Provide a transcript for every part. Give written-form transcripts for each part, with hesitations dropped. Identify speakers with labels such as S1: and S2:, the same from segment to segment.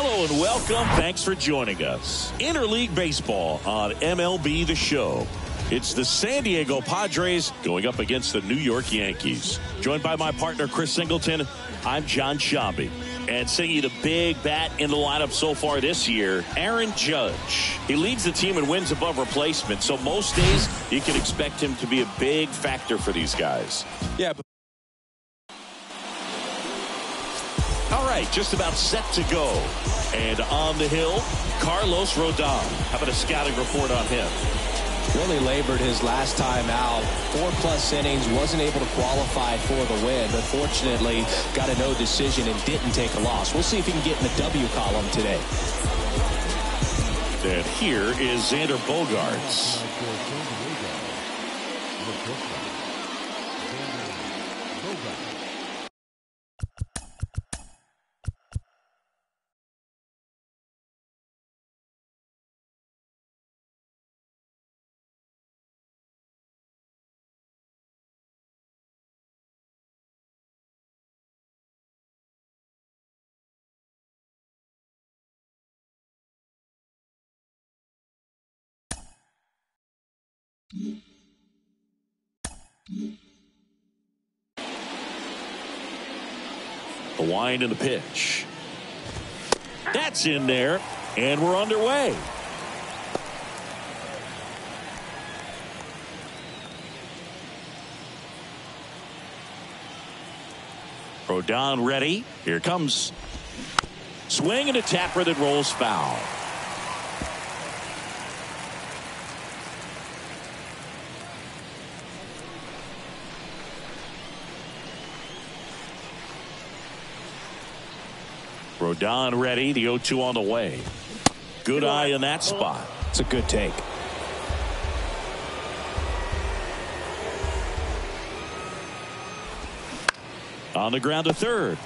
S1: Hello and welcome. Thanks for joining us. Interleague Baseball on MLB The Show. It's the San Diego Padres going up against the New York Yankees. Joined by my partner, Chris Singleton, I'm John Shambi. And singing the big bat in the lineup so far this year, Aaron Judge. He leads the team in wins above replacement, so most days you can expect him to be a big factor for these guys.
S2: Yeah.
S1: All right, just about set to go. And on the hill, Carlos Rodon. How about a scouting report on him?
S2: Really labored his last time out. 4+ innings, wasn't able to qualify for the win. Unfortunately, got a no decision and didn't take a loss. We'll see if he can get in the W column today.
S1: And here is Xander Bogaerts. The wind and the pitch. That's in there, and we're underway. Rodon ready. Here comes. Swing and a tapper that rolls foul. Rodon ready. The 0-2 on the way. Good eye in that spot.
S2: It's a good take.
S1: On the ground to third.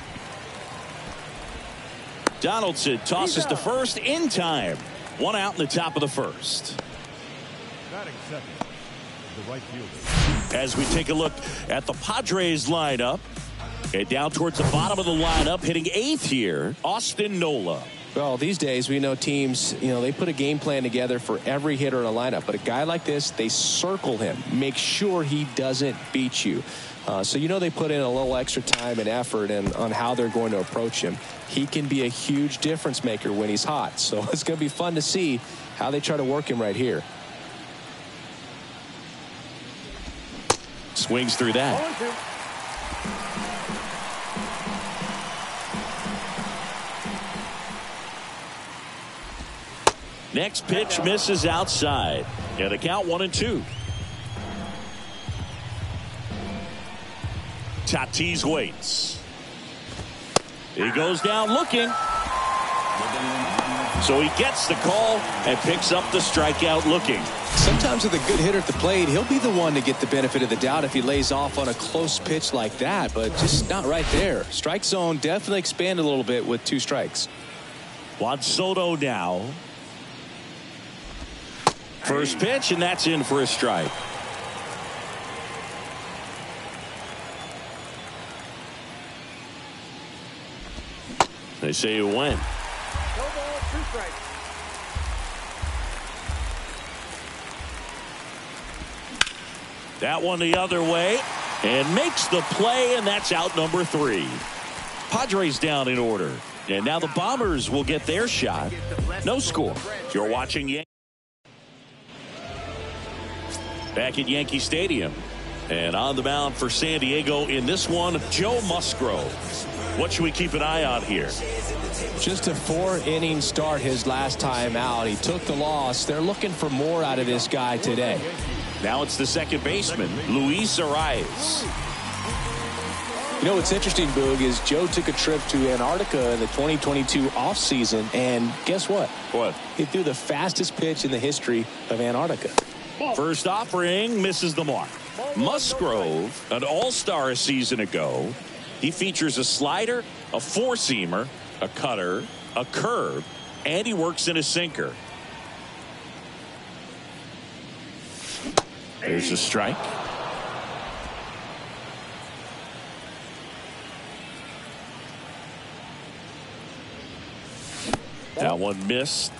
S1: Donaldson tosses to first in time. One out in the top of the first.
S3: Batting second, the right fielder.
S1: As we take a look at the Padres lineup. And down towards the bottom of the lineup, hitting 8th here, Austin Nola.
S2: Well, these days we know teams, they put a game plan together for every hitter in a lineup. But a guy like this, they circle him, make sure he doesn't beat you. So they put in a little extra time and effort on how they're going to approach him. He can be a huge difference maker when he's hot. So it's going to be fun to see how they try to work him right here.
S1: Swings through that. Next pitch misses outside. Yeah, the count 1-2. Tatis waits. He goes down looking. So he gets the call and picks up the strikeout looking.
S2: Sometimes with a good hitter at the plate, he'll be the one to get the benefit of the doubt if he lays off on a close pitch like that, but just not right there. Strike zone definitely expanded a little bit with 2 strikes.
S1: Juan Soto now. First pitch, and that's in for a strike. They say you win.
S3: No ball, 2 strikes.
S1: That one the other way and makes the play, and that's out number 3. Padres down in order. And now the Bombers will get their shot. No score. You're watching Yankees. Back at Yankee Stadium. And on the mound for San Diego in this one, Joe Musgrove. What should we keep an eye on here?
S2: Just a 4-inning start his last time out. He took the loss. They're looking for more out of this guy today.
S1: Now it's the second baseman, Luis Arias.
S2: What's interesting, Boog, is Joe took a trip to Antarctica in the 2022 offseason, and guess what?
S1: What?
S2: He threw the fastest pitch in the history of Antarctica.
S1: First offering misses the mark. Musgrove, an all-star a season ago. He features a slider, a 4-seamer, a cutter, a curve, and he works in a sinker. There's a strike. That one missed.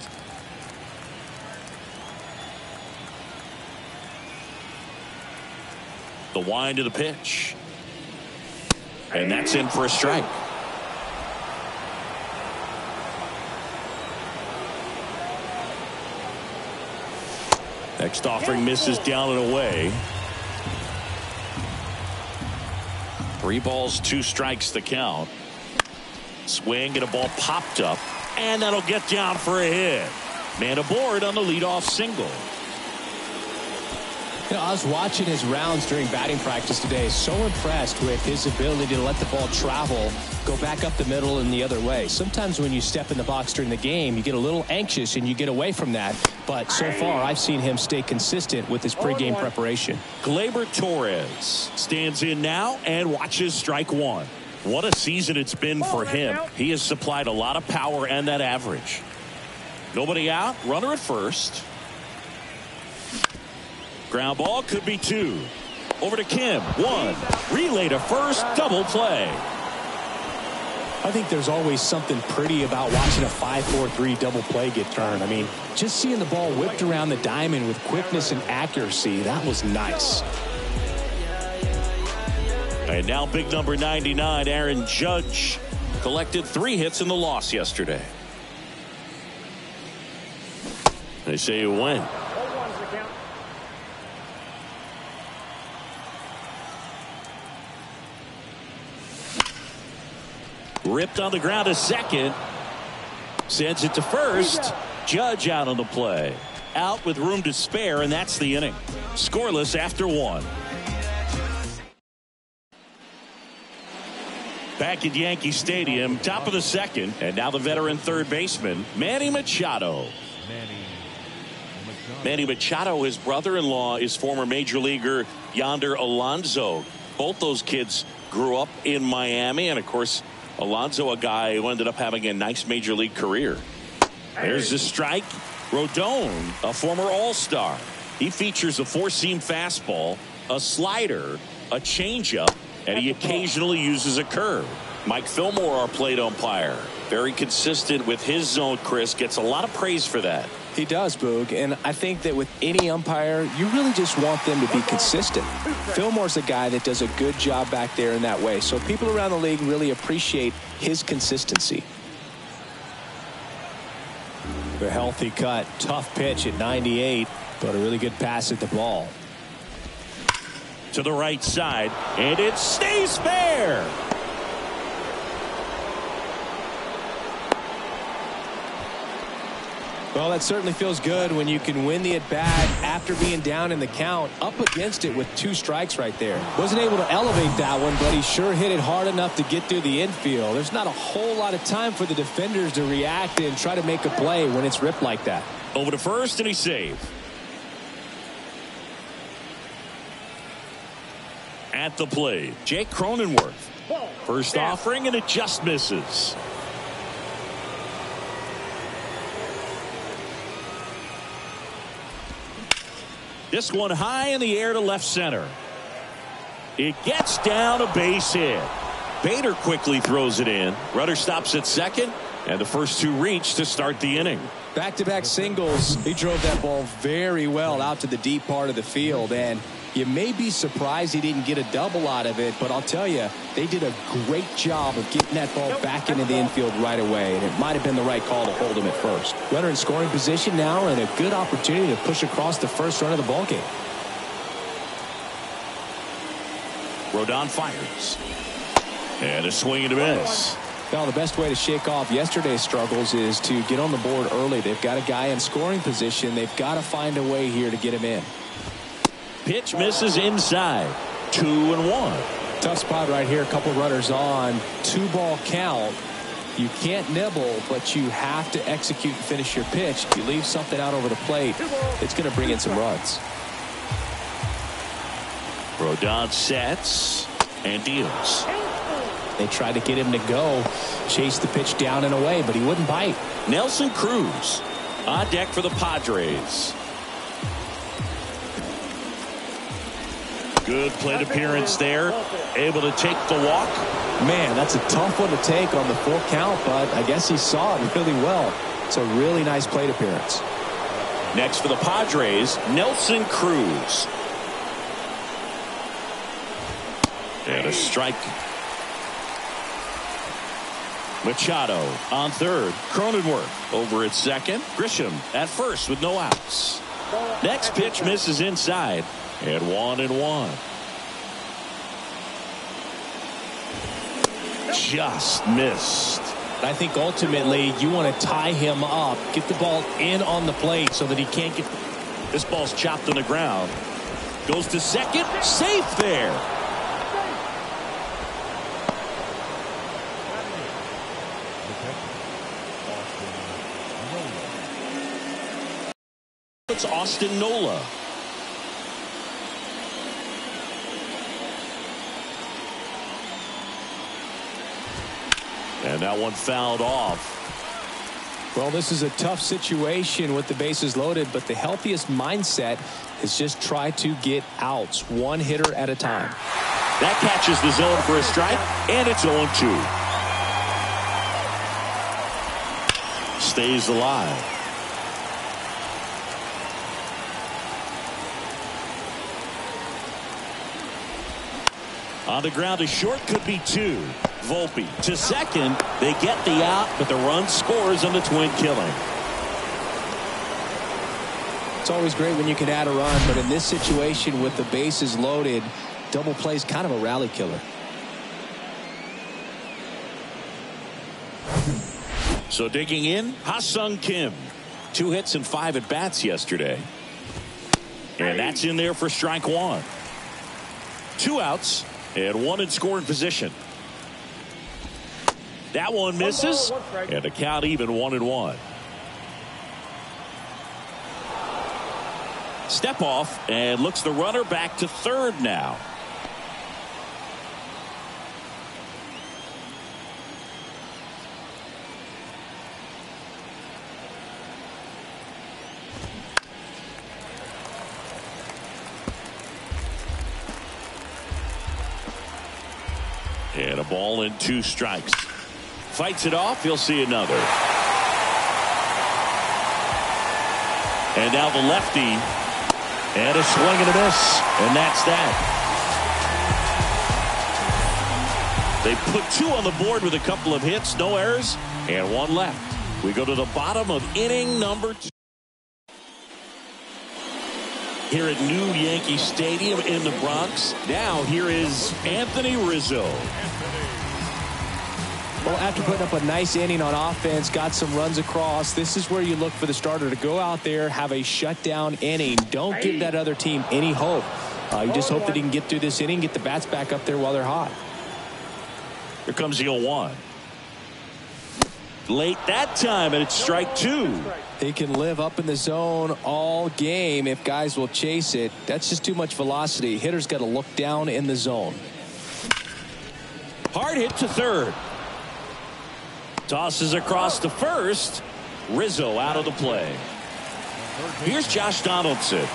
S1: The wind of the pitch. And that's in for a strike. Next offering misses down and away. 3 balls, 2 strikes the count. Swing and a ball popped up. And that'll get down for a hit. Man aboard on the leadoff single.
S2: You know, I was watching his rounds during batting practice today. So impressed with his ability to let the ball travel, go back up the middle and the other way. Sometimes when you step in the box during the game, you get a little anxious and you get away from that. But so far, I've seen him stay consistent with his pregame preparation.
S1: Gleyber Torres stands in now and watches strike 1. What a season it's been for him. He has supplied a lot of power and that average. Nobody out. Runner at first. Ground ball could be 2. Over to Kim. 1. Relay to first. Double play.
S2: I think there's always something pretty about watching a 5-4-3 double play get turned. I mean, just seeing the ball whipped around the diamond with quickness and accuracy, that was nice.
S1: And now big number 99, Aaron Judge, collected 3 hits in the loss yesterday. They say you win. Ripped on the ground to second. Sends it to first. Judge out on the play. Out with room to spare, and that's the inning. Scoreless after 1. Back at Yankee Stadium, top of the second, and now the veteran third baseman, Manny Machado. Manny Machado, his brother-in-law, is former major leaguer Yonder Alonso. Both those kids grew up in Miami, and of course, Alonso, a guy who ended up having a nice major league career. There's the strike. Rodon, a former All-Star. He features a 4-seam fastball, a slider, a changeup, and he occasionally uses a curve. Mike Fillmore, our plate umpire, very consistent with his zone, Chris, gets a lot of praise for that.
S2: He does, Boog, and I think that with any umpire, you really just want them to be consistent. Fillmore's a guy that does a good job back there in that way, so people around the league really appreciate his consistency. A healthy cut, tough pitch at 98, but a really good pass at the ball.
S1: To the right side, and it stays fair.
S2: Well, that certainly feels good when you can win the at-bat after being down in the count, up against it with 2 strikes right there. Wasn't able to elevate that one, but he sure hit it hard enough to get through the infield. There's not a whole lot of time for the defenders to react and try to make a play when it's ripped like that.
S1: Over to first, and he saved. At the plate, Jake Cronenworth. First offering, and it just misses. This one high in the air to left center. It gets down, a base hit. Bader quickly throws it in. Runner stops at second, and the first 2 reach to start the inning.
S2: Back-to-back singles. He drove that ball very well out to the deep part of the field, and you may be surprised he didn't get a double out of it, but I'll tell you, they did a great job of getting that ball back into the infield right away, and it might have been the right call to hold him at first. Runner in scoring position now, and a good opportunity to push across the first run of the ballgame.
S1: Rodon fires. And a swing and a miss.
S2: Well, the best way to shake off yesterday's struggles is to get on the board early. They've got a guy in scoring position. They've got to find a way here to get him in.
S1: Pitch misses inside. 2-1.
S2: Tough spot right here. A couple runners on. 2-ball count. You can't nibble, but you have to execute and finish your pitch. If you leave something out over the plate, it's going to bring in some runs.
S1: Rodon sets and deals.
S2: They tried to get him to go, chase the pitch down and away, but he wouldn't bite.
S1: Nelson Cruz on deck for the Padres. Good plate appearance there. Able to take the walk.
S2: Man, that's a tough one to take on the full count, but I guess he saw it really well. It's a really nice plate appearance.
S1: Next for the Padres, Nelson Cruz. And a strike. Machado on third. Cronenworth over at second. Grisham at first with no outs. Next pitch misses inside. And 1-1. Just missed.
S4: I think ultimately you want to tie him up, get the ball in on the plate so that he can't get.
S1: This ball's chopped on the ground. Goes to second. Safe there. It's Austin Nola. And that one fouled off.
S2: Well, this is a tough situation with the bases loaded, but the healthiest mindset is just try to get outs, one hitter at a time.
S1: That catches the zone for a strike, and it's 0-2. Stays alive. On the ground to short, could be 2. Volpe to second. They get the out, but the run scores on the twin killing.
S2: It's always great when you can add a run, but in this situation with the bases loaded, double play is kind of a rally killer.
S1: So digging in, Ha-Sung Kim. 2 hits and 5 at bats yesterday. And that's in there for strike 1. 2 outs and 1 in scoring position. That one misses, and the count even 1-1. Step off and looks the runner back to third now. And a ball and 2 strikes. Fights it off. He'll see another. And now the lefty. And a swing and a miss. And that's that. They put 2 on the board with a couple of hits, no errors, and 1 left. We go to the bottom of inning number 2. Here at New Yankee Stadium in the Bronx. Now here is Anthony Rizzo.
S2: Well, after putting up a nice inning on offense, got some runs across, this is where you look for the starter to go out there, have a shutdown inning. Don't give that other team any hope. You just hope that he can get through this inning, get the bats back up there while they're hot.
S1: Here comes the 0-1. Late that time, and it's strike 2.
S2: He can live up in the zone all game if guys will chase it. That's just too much velocity. Hitter's got to look down in the zone.
S1: Hard hit to third. Tosses across to first. Rizzo out of the play. Here's Josh Donaldson.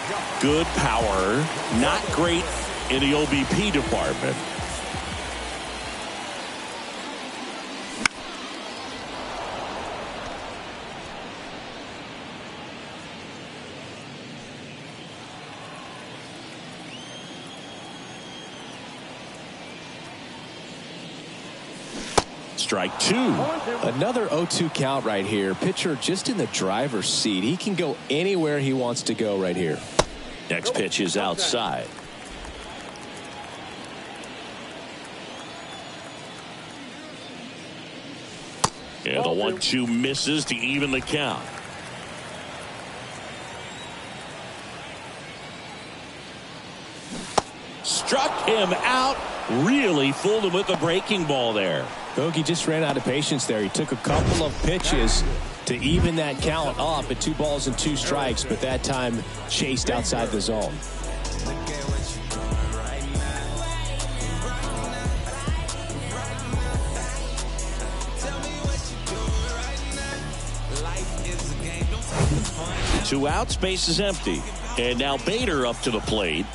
S1: Good power. Not great in the OBP department. Strike 2.
S2: Another 0-2 count right here. Pitcher just in the driver's seat. He can go anywhere he wants to go right here.
S1: Next pitch is outside. And the 1-2 misses to even the count. Struck him out. Really fooled him with the breaking ball there.
S2: Bogey just ran out of patience there. He took a couple of pitches to even that count up at 2 balls and 2 strikes, but that time chased outside the zone.
S1: Two outs, base is empty. And now Bader up to the plate.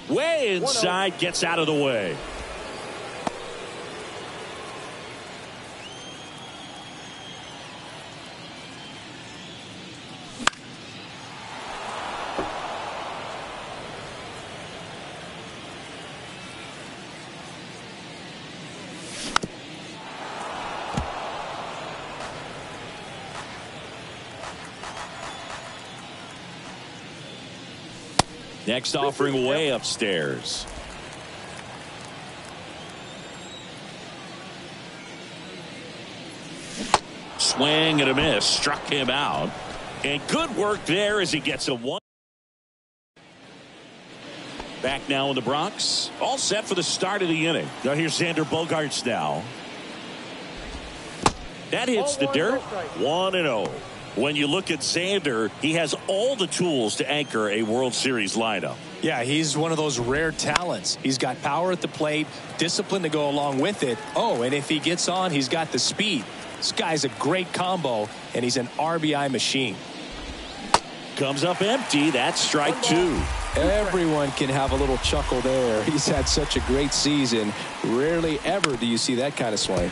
S1: Way inside, gets out of the way. Next offering way upstairs. Swing and a miss. Struck him out. And good work there as he gets a one. Back now in the Bronx. All set for the start of the inning. Now here's Xander Bogaerts now. That hits the dirt. 1-0. When you look at Xander, he has all the tools to anchor a World Series lineup.
S4: Yeah, he's one of those rare talents. He's got power at the plate, discipline to go along with it. Oh, and if he gets on, he's got the speed. This guy's a great combo, and he's an RBI machine.
S1: Comes up empty. That's strike two.
S2: Everyone can have a little chuckle there. He's had such a great season. Rarely ever do you see that kind of swing.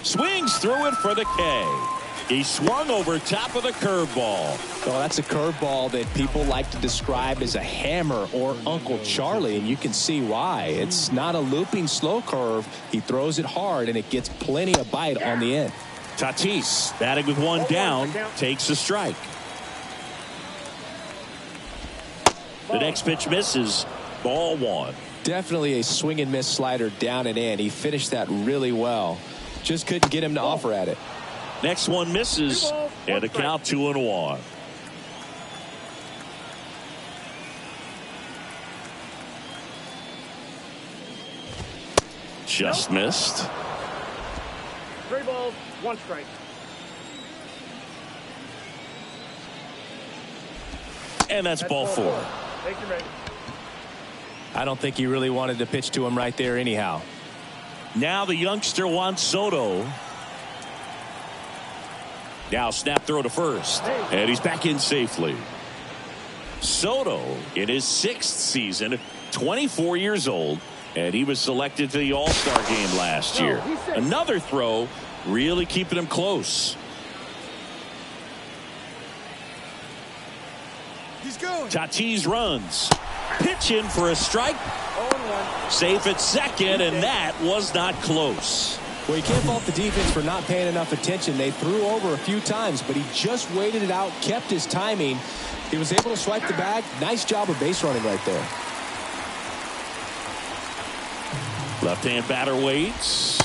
S1: Swings through it for the K. He swung over top of the curveball.
S2: Well, that's a curveball that people like to describe as a hammer or Uncle Charlie, and you can see why. It's not a looping slow curve. He throws it hard, and it gets plenty of bite on the end.
S1: Tatis, batting with one down, takes a strike. The next pitch misses. Ball one.
S2: Definitely a swing and miss slider down and in. He finished that really well. Just couldn't get him to offer at it.
S1: Next one misses, and the count 2-1. Just missed.
S3: 3 balls, 1 strike.
S1: And that's ball 4.
S3: Take your ready.
S4: I don't think he really wanted to pitch to him right there anyhow.
S1: Now the youngster Juan Soto. Now snap throw to first, and he's back in safely. Soto in his 6th season, 24 years old, and he was selected to the All-Star game last year. Another throw, really keeping him close.
S3: He's going.
S1: Tatis runs. Pitch in for a strike.
S3: 0-1.
S1: Safe at second, and that was not close.
S2: Well, you can't fault the defense for not paying enough attention. They threw over a few times, but he just waited it out, kept his timing. He was able to swipe the bag. Nice job of base running right there.
S1: Left-hand batter waits.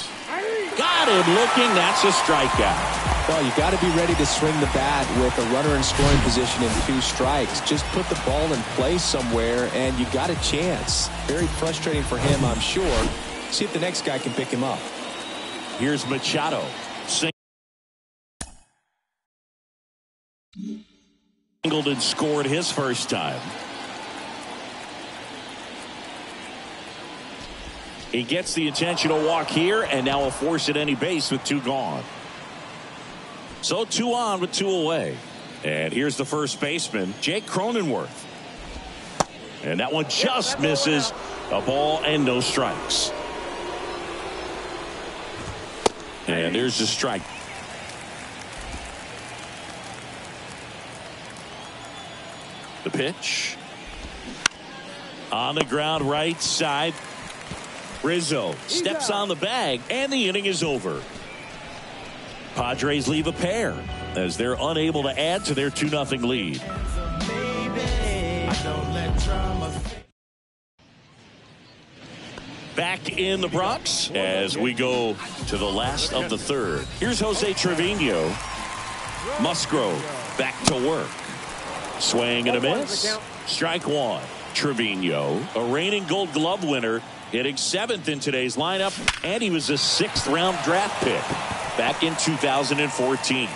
S1: Got him looking. That's a strikeout.
S2: Well, you got to be ready to swing the bat with a runner in scoring position and 2 strikes. Just put the ball in play somewhere, and you got a chance. Very frustrating for him, I'm sure. See if the next guy can pick him up.
S1: Here's Machado. Singled and scored his first time. He gets the intentional walk here, and now a force at any base with 2 gone. So 2 on with 2 away. And here's the first baseman, Jake Cronenworth. And that one just misses. A ball and no strikes. And there's the strike. The pitch. On the ground right side. Rizzo steps on the bag, and the inning is over. Padres leave a pair as they're unable to add to their 2-0 lead. Back in the Bronx as we go to the last of the 3rd. Here's Jose Trevino. Musgrove back to work. Swing and a miss. Strike 1. Trevino, a reigning Gold Glove winner, hitting 7th in today's lineup, and he was a 6th-round draft pick back in 2014.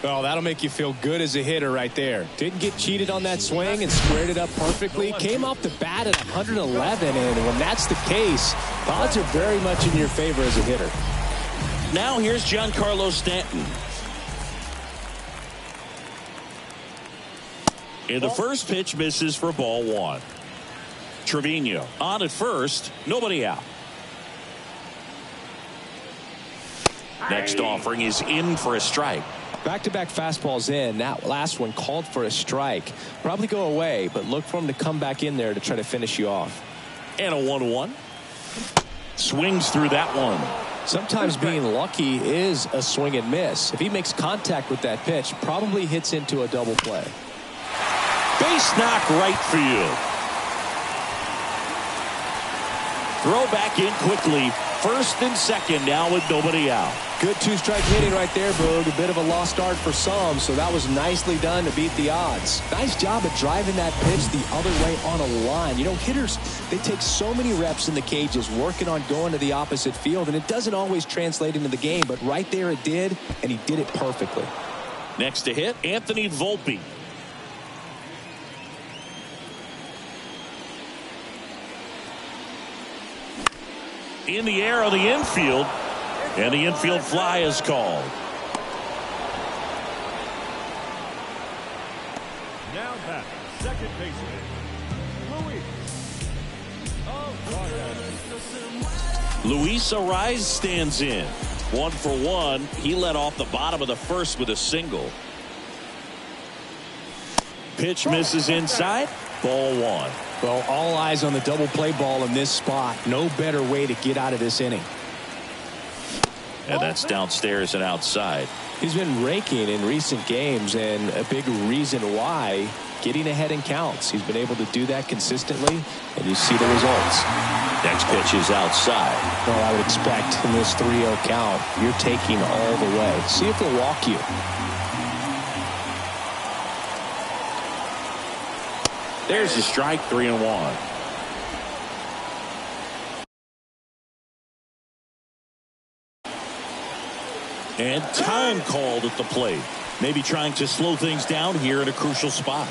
S2: Well, that'll make you feel good as a hitter right there. Didn't get cheated on that swing and squared it up perfectly. Came off the bat at 111, and when that's the case, odds are very much in your favor as a hitter.
S1: Now here's Giancarlo Stanton. And the first pitch misses for ball 1. Trevino on at first, nobody out. Next offering is in for a strike.
S2: Back-to-back fastballs in. That last one called for a strike. Probably go away, but look for him to come back in there to try to finish you off.
S1: And a 1-1. Swings through that one.
S2: Sometimes being lucky is a swing and miss. If he makes contact with that pitch, probably hits into a double play.
S1: Base knock right field. Throw back in quickly. First and second now with nobody out.
S2: Good two-strike hitting right there, Boog. A bit of a lost art for some, so that was nicely done to beat the odds. Nice job of driving that pitch the other way on a line. You know, hitters, they take so many reps in the cages working on going to the opposite field, and it doesn't always translate into the game, but right there it did, and he did it perfectly.
S1: Next to hit, Anthony Volpe. In the air on the infield, and the infield fly is called.
S5: Now back, second baseman,
S1: Luis Arraez stands in. 1 for 1. He led off the bottom of the first with a single. Pitch misses inside. Ball 1.
S2: Well, all eyes on the double play ball in this spot. No better way to get out of this inning.
S1: And that's downstairs and outside.
S2: He's been raking in recent games, and a big reason why, getting ahead in counts. He's been able to do that consistently, and you see the results.
S1: Next pitch is outside.
S2: Well, I would expect in this 3-0 count, you're taking all the way. See if they'll walk you.
S1: There's the strike, 3-1. And time called at the plate. Maybe trying to slow things down here at a crucial spot.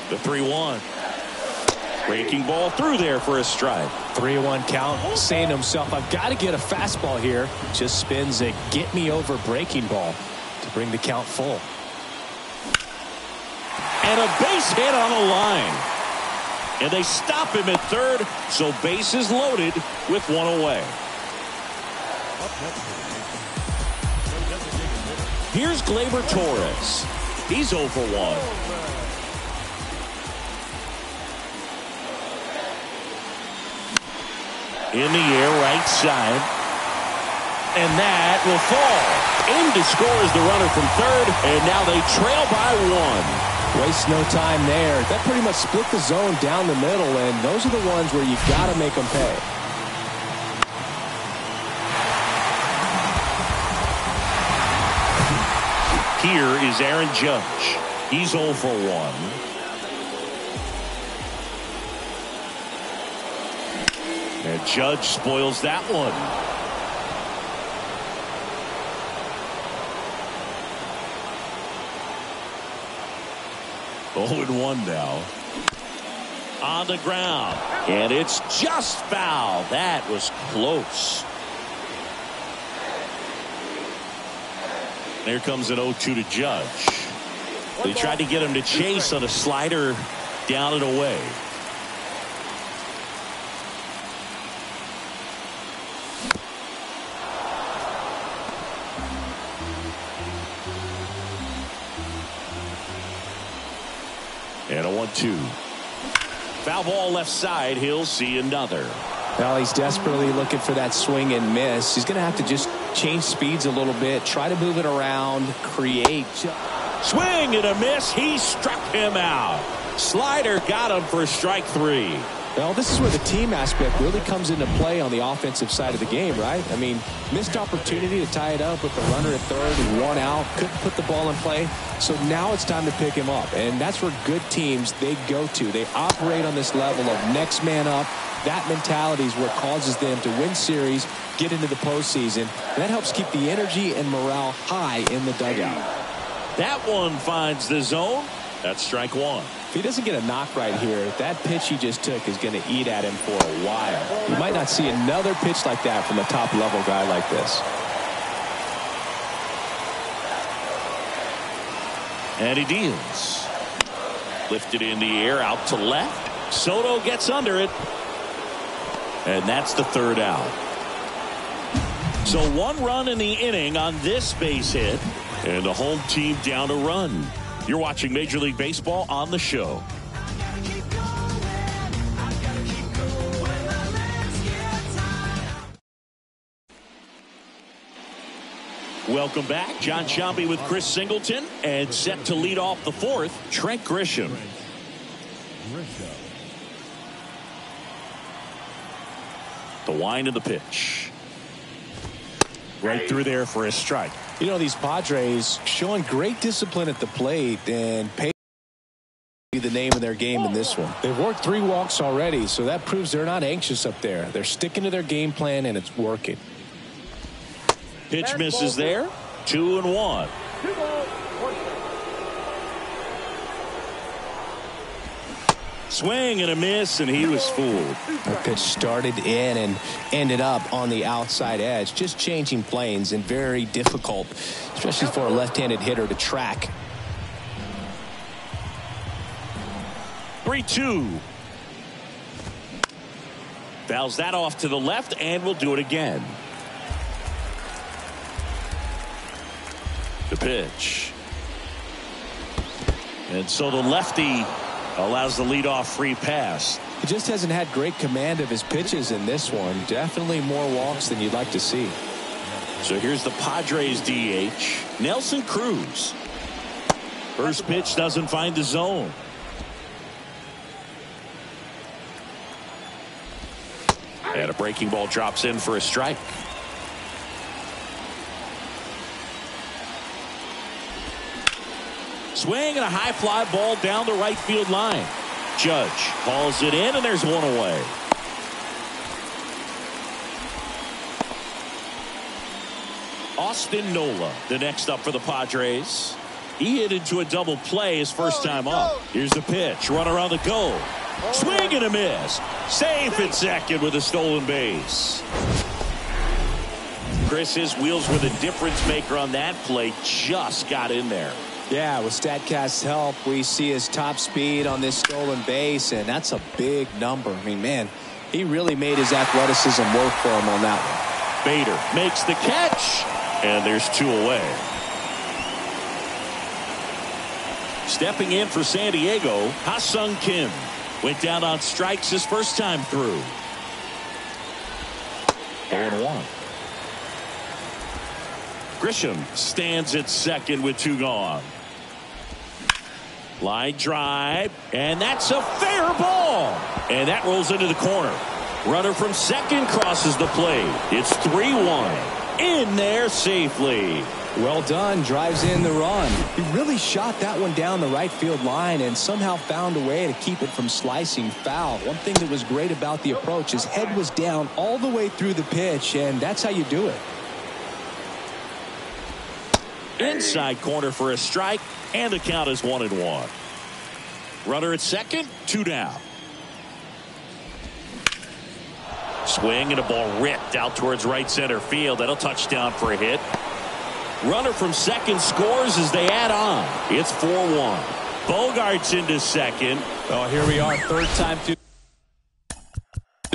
S1: The 3-1. Breaking ball through there for a strike.
S2: 3-1 count, saying to himself, I've got to get a fastball here. Just spins a get me over breaking ball to bring the count full.
S1: And a base hit on the line. And they stop him at third, so bases loaded with 1 away. Here's Gleyber Torres. He's 0 for 1. In the air, right side. And that will fall. In to score is the runner from third, and now they trail by 1.
S2: Waste no time there. That pretty much split the zone down the middle, and those are the ones where you got to make them pay.
S1: Here is Aaron Judge. He's 0 for 1. And Judge spoils that one. Oh, and 1 now. On the ground. And it's just foul. That was close. There comes an 0-2 to Judge. They tried to get him to chase on a slider down and away. And a 1-2. Foul ball left side. He'll see another.
S2: Well, he's desperately looking for that swing and miss. He's going to have to just change speeds a little bit, try to move it around, create.
S1: Swing and a miss. He struck him out. Slider got him for strike 3.
S2: Well, this is where the team aspect really comes into play on the offensive side of the game, right? I mean, missed opportunity to tie it up with the runner at third and 1 out. Couldn't put the ball in play. So now it's time to pick him up. And that's where good teams, they go to. They operate on this level of next man up. That mentality is what causes them to win series, get into the postseason. That helps keep the energy and morale high in the dugout.
S1: That one finds the zone. That's strike 1.
S2: If he doesn't get a knock right here, that pitch he just took is going to eat at him for a while. You might not see another pitch like that from a top-level guy like this.
S1: And he deals. Lifted in the air, out to left. Soto gets under it. And that's the 3rd out. So 1 run in the inning on this base hit. And the home team down a run. You're watching Major League Baseball on the show. Welcome back. John Shambi with Chris Singleton, and set to lead off the fourth, Trent Grisham. The wind of the pitch. Right through there for a strike.
S2: You know, these Padres showing great discipline at the plate and pay the name of their game in this one. They've worked 3 walks already, so that proves they're not anxious up there. They're sticking to their game plan, and it's working.
S1: Pitch misses there. 2-1.
S3: 2 balls, 1 strike.
S1: Swing and a miss, and he was fooled.
S2: That pitch started in and ended up on the outside edge, just changing planes, and very difficult, especially for a left-handed hitter to track.
S1: 3-2. Fouls that off to the left, and will do it again. The pitch. And so the lefty allows the leadoff free pass.
S2: He just hasn't had great command of his pitches in this one. Definitely more walks than you'd like to see.
S1: So here's the Padres DH, Nelson Cruz. First pitch doesn't find the zone. And a breaking ball drops in for a strike. Swing and a high fly ball down the right field line. Judge hauls it in, and there's one away. Austin Nola, the next up for the Padres. He hit into a double play his first time up. Here's the pitch. Runner on the go. Swing and a miss. Safe at second with a stolen base. Chris, his wheels were the difference maker on that play. Just got in there.
S2: Yeah, with StatCast's help, we see his top speed on this stolen base, and that's a big number. I mean, man, he really made his athleticism work for him on that one.
S1: Bader makes the catch, and there's 2 away. Stepping in for San Diego, Ha-Sung Kim. Went down on strikes his first time through. 0-1. Grisham stands at second with 2 gone. Line drive, and that's a fair ball. And that rolls into the corner. Runner from second crosses the plate. It's 3-1. In there safely.
S2: Well done. Drives in the run. He really shot that one down the right field line and somehow found a way to keep it from slicing foul. One thing that was great about the approach, his head was down all the way through the pitch, and that's how you do it.
S1: Inside corner for a strike, and the count is 1-1. Runner at second, 2 down. Swing and a ball ripped out towards right center field. That'll touchdown for a hit. Runner from second scores as they add on. It's 4-1. Bogart's into second.
S4: Oh, here we are, third time through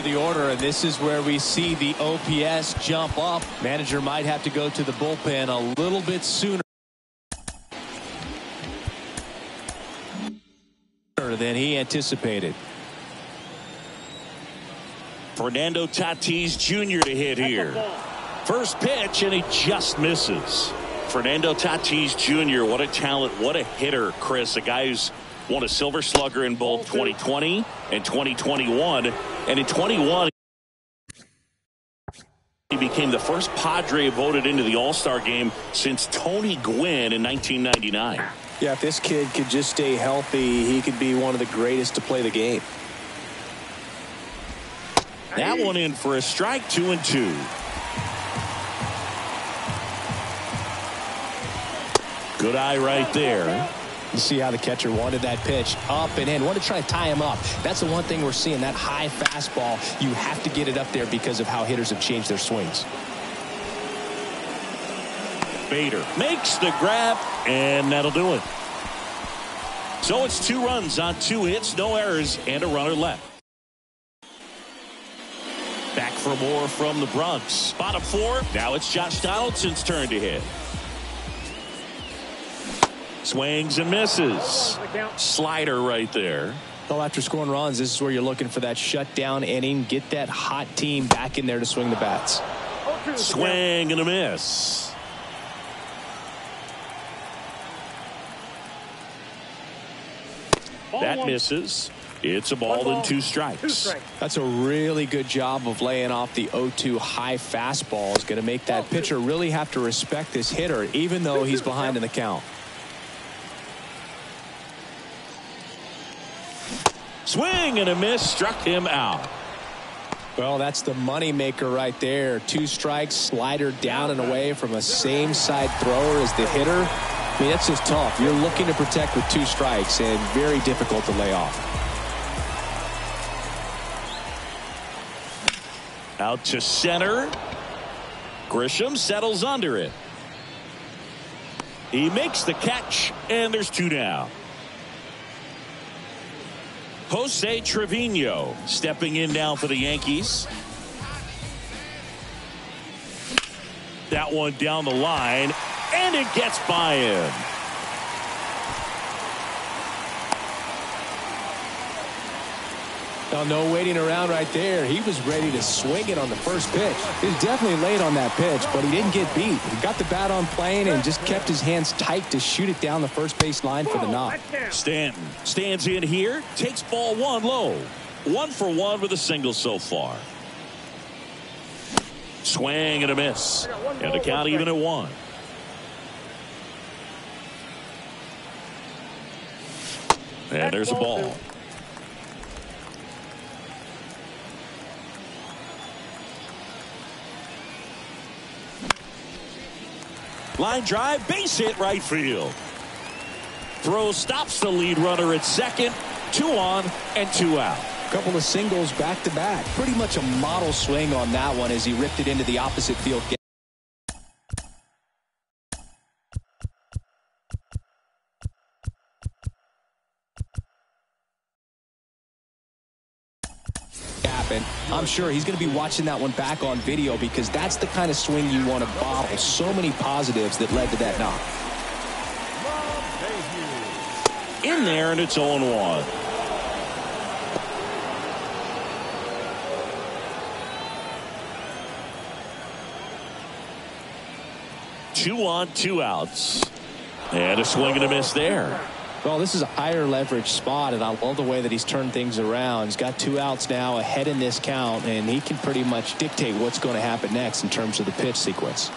S4: the order, and this is where we see the OPS jump up. Manager might have to go to the bullpen a little bit sooner than he anticipated.
S1: Fernando Tatis Jr. to hit here. First pitch, and he just misses. Fernando Tatis Jr., what a talent, what a hitter, Chris. A guy who's won a Silver Slugger in both 2020 and 2021. And in 21, he became the first Padre voted into the All-Star game since Tony Gwynn in 1999.
S2: Yeah, if this kid could just stay healthy, he could be one of the greatest to play the game.
S1: That one in for a strike, 2-2. Good eye right there.
S2: You see how the catcher wanted that pitch up and in. Wanted to try to tie him up. That's the one thing we're seeing, that high fastball. You have to get it up there because of how hitters have changed their swings.
S1: Bader makes the grab, and that'll do it. So it's 2 runs on 2 hits, no errors, and a runner left. Back for more from the Bronx. Bottom 4. Now it's Josh Donaldson's turn to hit. Swings and misses. Slider right there.
S2: Well, after scoring runs, this is where you're looking for that shutdown inning. Get that hot team back in there to swing the bats.
S1: Swing and a miss. That misses. It's a ball and 2 strikes.
S2: That's a really good job of laying off the 0-2 high fastball. It's going to make that pitcher really have to respect this hitter, even though he's behind in the count.
S1: Swing and a miss, struck him out.
S2: Well, that's the money maker right there. 2 strikes, slider down and away from a same side thrower as the hitter. I mean, that's just tough. You're looking to protect with 2 strikes and very difficult to lay off.
S1: Out to center. Grisham settles under it. He makes the catch, and there's 2 down. Jose Trevino stepping in now for the Yankees. That one down the line, and it gets by him.
S2: Now, no waiting around right there. He was ready to swing it on the first pitch. He was definitely late on that pitch, but he didn't get beat. He got the bat on plane and just kept his hands tight to shoot it down the first base line for the knock.
S1: Stanton stands in here, takes ball 1 low. 1 for 1 with a single so far. Swing and a miss. And the count even at 1. And there's a ball. Line drive, base hit right field. Throw stops the lead runner at second. 2 on and 2 out.
S2: A couple of singles back to back. Pretty much a model swing on that one as he ripped it into the opposite field. And I'm sure he's going to be watching that one back on video because that's the kind of swing you want to bottle. So many positives that led to that knock.
S1: In there, and it's 0-1. Two on, 2 outs. And a swing and a miss there.
S2: Well, this is a higher leverage spot, and I love the way that he's turned things around. He's got 2 outs now ahead in this count, and he can pretty much dictate what's going to happen next in terms of the pitch sequence.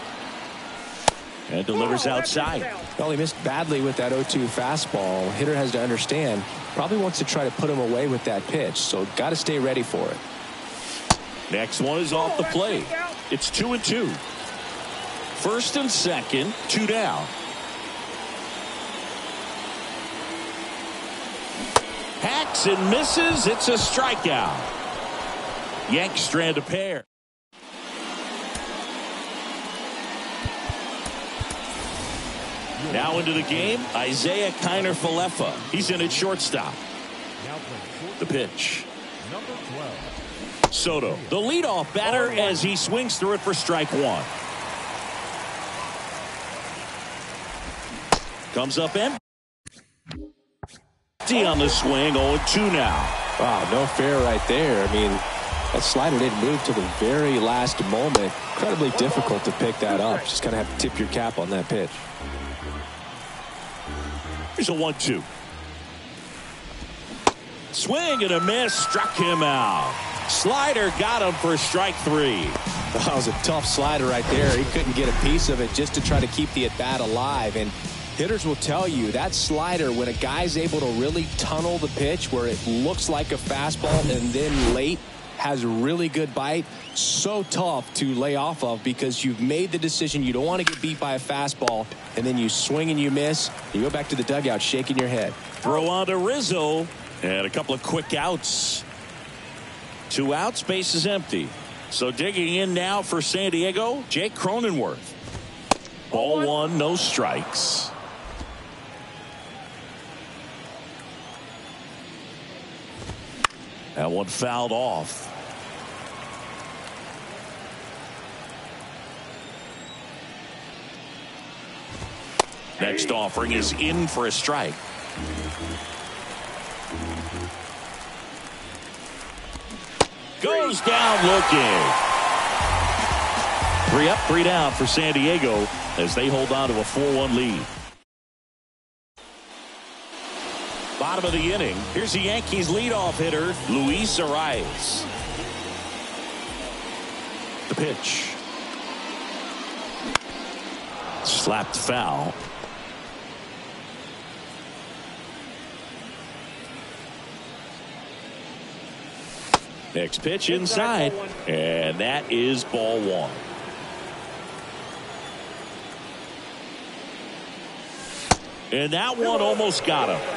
S1: And delivers outside.
S2: Well, he missed badly with that 0-2 fastball. Hitter has to understand, probably wants to try to put him away with that pitch, so got to stay ready for it.
S1: Next one is off the plate. It's 2-2. First and second, 2 down. Hacks and misses. It's a strikeout. Yanks strand a pair. Now into the game, Isaiah Kiner-Falefa. He's in at shortstop. The pitch.
S5: Number 12.
S1: Soto, the leadoff batter, as he swings through it for strike 1. Comes up empty on the swing. 0-2 now.
S2: Wow, no fair right there. I mean, that slider didn't move to the very last moment. Incredibly difficult to pick that up. Just kind of have to tip your cap on that pitch.
S1: Here's a 1-2. Swing and a miss, struck him out. Slider got him for strike 3.
S2: That was a tough slider right there. He couldn't get a piece of it just to try to keep the at-bat alive. And hitters will tell you that slider, when a guy's able to really tunnel the pitch where it looks like a fastball and then late has a really good bite, so tough to lay off of because you've made the decision you don't want to get beat by a fastball, and then you swing and you miss. You go back to the dugout shaking your head.
S1: Throw on to Rizzo, and a couple of quick outs. 2 outs, base is empty. So digging in now for San Diego, Jake Cronenworth. Ball 1, no strikes. That one fouled off. Next offering is in for a strike. Goes down looking. 3 up, 3 down for San Diego as they hold on to a 4-1 lead. Bottom of the inning. Here's the Yankees leadoff hitter, Luis Arias. The pitch. Slapped foul. Next pitch inside, and that is ball one. And that one almost got him.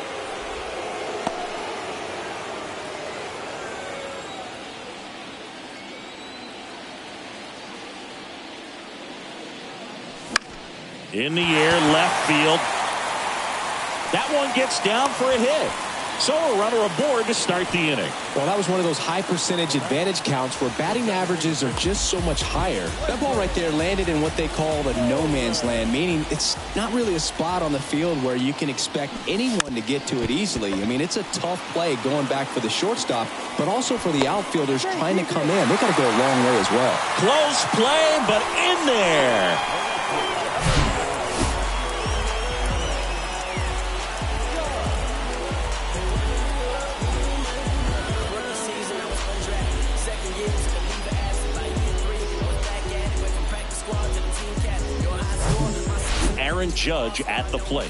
S1: In the air, left field. That one gets down for a hit. So a runner aboard to start the inning.
S2: Well, that was one of those high percentage advantage counts where batting averages are just so much higher. That ball right there landed in what they call the no man's land, meaning it's not really a spot on the field where you can expect anyone to get to it easily. I mean, it's a tough play going back for the shortstop, but also for the outfielders trying to come in. They got to go a long way as well.
S1: Close play, but in there. Judge at the plate.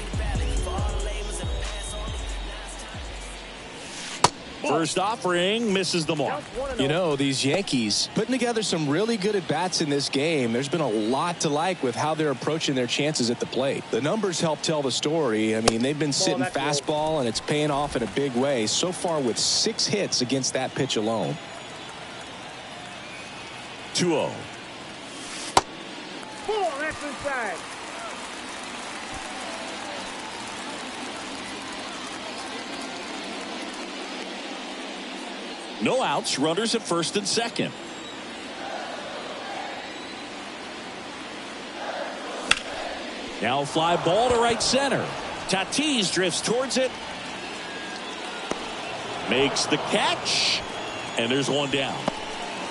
S1: First offering misses the mark.
S2: You know, these Yankees putting together some really good at-bats in this game. There's been a lot to like with how they're approaching their chances at the plate. The numbers help tell the story. I mean, they've been sitting fastball, and it's paying off in a big way so far with 6 hits against that pitch alone.
S1: 2-0.
S3: That's inside.
S1: No outs, runners at first and second. Now a fly ball to right center. Tatis drifts towards it. Makes the catch. And there's one down.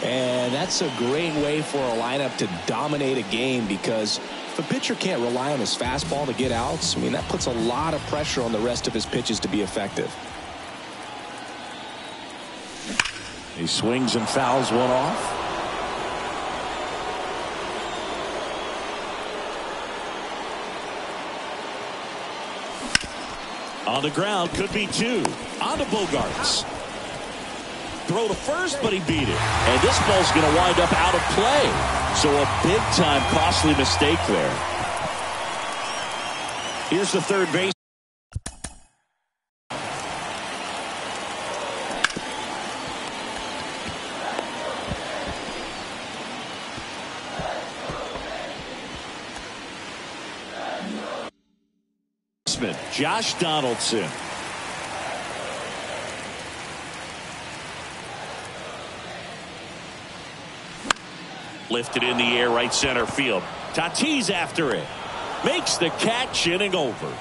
S2: And that's a great way for a lineup to dominate a game, because if a pitcher can't rely on his fastball to get outs, I mean, that puts a lot of pressure on the rest of his pitches to be effective.
S1: He swings and fouls one off. On the ground, could be 2. On to Bogarts. Throw to first, but he beat it. And this ball's going to wind up out of play. So a big-time costly mistake there. Here's the third base. Josh Donaldson. Lifted in the air, right center field. Tatis after it. Makes the catch, inning over.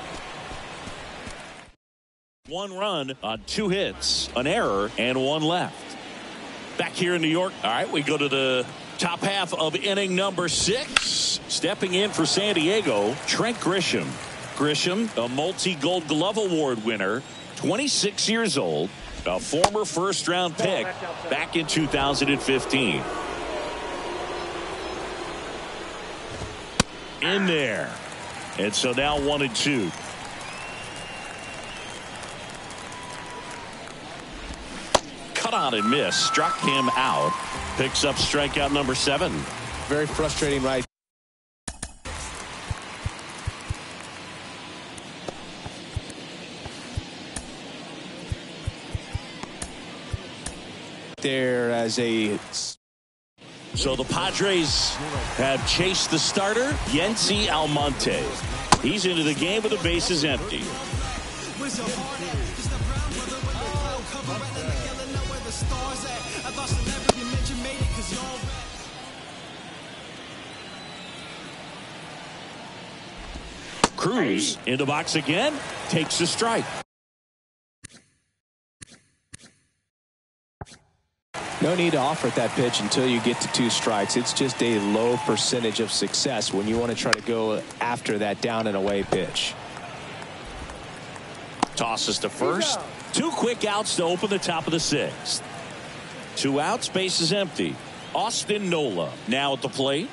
S1: 1 run on 2 hits, an error, and 1 left. Back here in New York. All right, we go to the top half of inning number 6. Stepping in for San Diego, Trent Grisham. Grisham, a multi-Gold Glove Award winner, 26 years old, a former first-round pick back in 2015. In there. And so now 1-2. Cut on and miss. Struck him out. Picks up strikeout number 7.
S2: Very frustrating right there as a...
S1: So the Padres have chased the starter, Yency Almonte. He's into the game with the bases empty. Cruz in the box again, takes a strike.
S2: No need to offer that pitch until you get to 2 strikes. It's just a low percentage of success when you want to try to go after that down and away pitch.
S1: Tosses to first. 2 quick outs to open the top of the 6th. 2 outs, base is empty. Austin Nola now at the plate.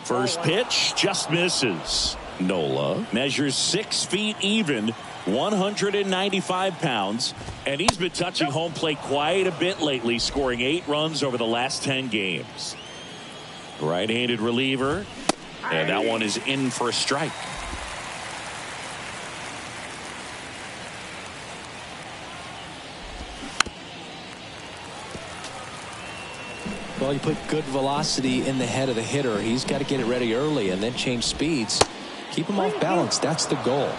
S1: First pitch just misses. Nola measures 6 feet even, 195 pounds, and he's been touching home plate quite a bit lately, scoring 8 runs over the last 10 games. Right-handed reliever, and that one is in for a strike.
S2: Well, you put good velocity in the head of the hitter. He's got to get it ready early and then change speeds. Keep him off balance. That's the goal.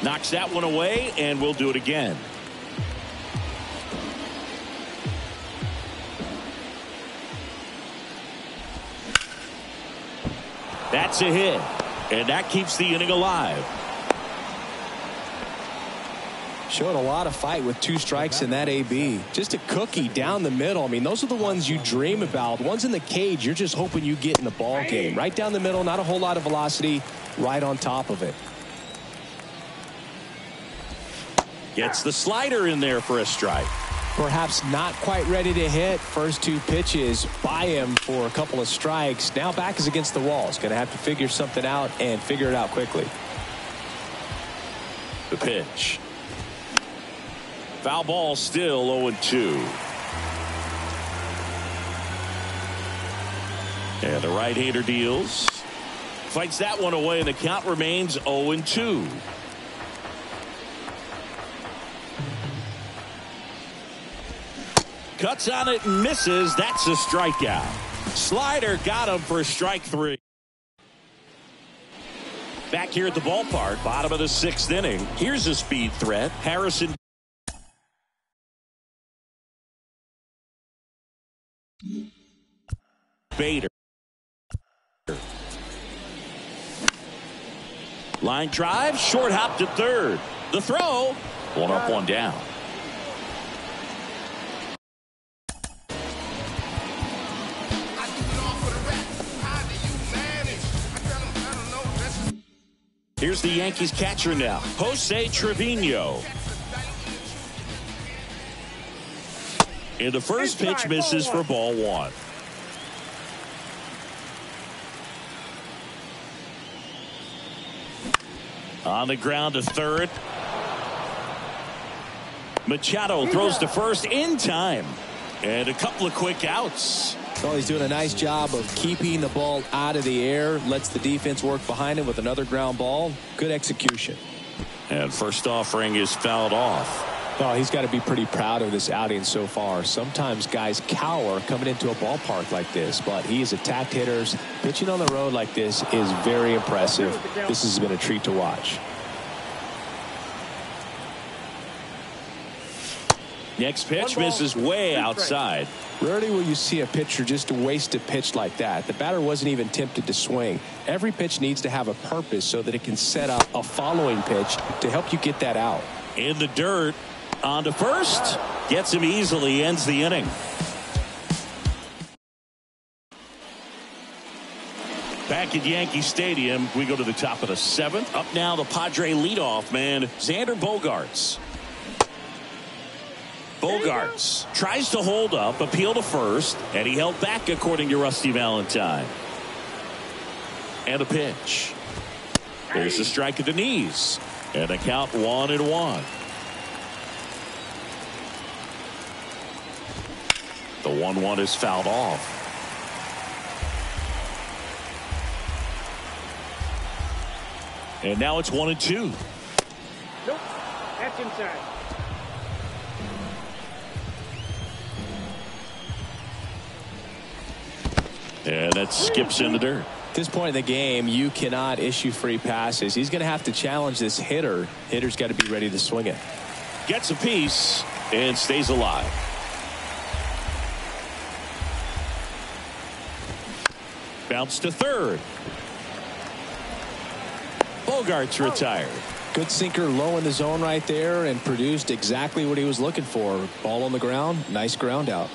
S1: Knocks that one away, and we'll do it again. That's a hit, and that keeps the inning alive.
S2: Showed a lot of fight with 2 strikes in that AB. Just a cookie down the middle. I mean, those are the ones you dream about. Ones in the cage, you're just hoping you get in the ball game. Right down the middle, not a whole lot of velocity, right on top of it.
S1: Gets the slider in there for a strike.
S2: Perhaps not quite ready to hit. First 2 pitches by him for a couple of strikes. Now back is against the wall. He's going to have to figure something out and figure it out quickly.
S1: The pitch. Foul ball, still 0-2. And the right-hander deals. Fights that one away, and the count remains 0-2. Cuts on it and misses. That's a strikeout. Slider got him for strike 3. Back here at the ballpark, bottom of the 6th inning. Here's a speed threat. Harrison. Bader. Line drive, short hop to third. The throw, 1 up, 1 down. Here's the Yankees catcher now, Jose Trevino. And the first pitch misses for ball 1. On the ground to third. Machado throws to first in time. And a couple of quick outs.
S2: Well, he's doing a nice job of keeping the ball out of the air. Lets the defense work behind him with another ground ball. Good execution.
S1: And first offering is fouled off.
S2: Oh, he's got to be pretty proud of this outing so far. Sometimes guys cower coming into a ballpark like this, but he has attacked hitters. Pitching on the road like this is very impressive. This has been a treat to watch.
S1: Next pitch misses way outside.
S2: Rarely will you see a pitcher just waste a pitch like that. The batter wasn't even tempted to swing. Every pitch needs to have a purpose so that it can set up a following pitch to help you get that out.
S1: In the dirt. On to first. Gets him easily. Ends the inning. Back at Yankee Stadium, we go to the top of the 7th. Up now, the Padre leadoff man, Xander Bogaerts. Bogaerts tries to hold up, appeal to first, and he held back according to Rusty Valentine. And a pitch. There's a strike at the knees. And a count 1-1. The 1-1 is fouled off. And now it's 1-2.
S3: Nope, that's inside.
S1: And that skips in the dirt.
S2: At this point in the game, you cannot issue free passes. He's going to have to challenge this hitter. Hitter's got to be ready to swing it.
S1: Gets a piece and stays alive. Bounce to third. Bogaerts retired.
S2: Good sinker low in the zone right there and produced exactly what he was looking for. Ball on the ground. Nice ground out.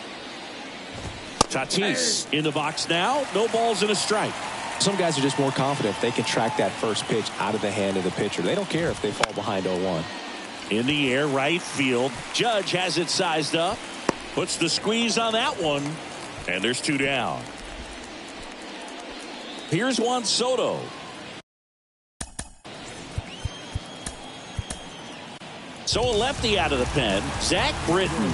S1: Tatis in the box now. No balls and a strike.
S2: Some guys are just more confident if they can track that first pitch out of the hand of the pitcher. They don't care if they fall behind 0-1.
S1: In the air, right field. Judge has it sized up. Puts the squeeze on that one. And there's 2 down. Here's Juan Soto. So a lefty out of the pen, Zach Britton.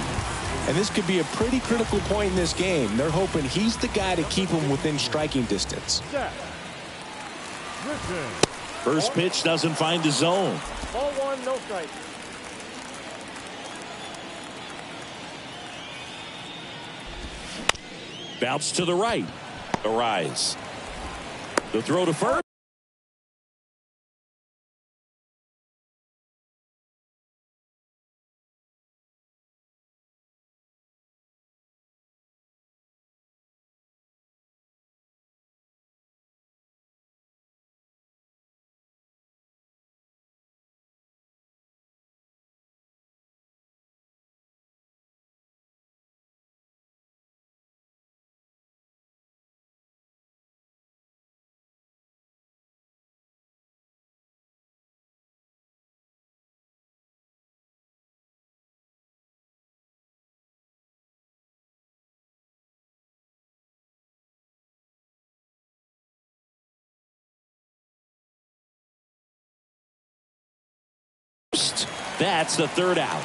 S2: And this could be a pretty critical point in this game. They're hoping he's the guy to keep him within striking distance.
S1: First pitch doesn't find the zone.
S3: Ball 1, no strike.
S1: Bounce to the right. A rise. The throw to first. That's the third out.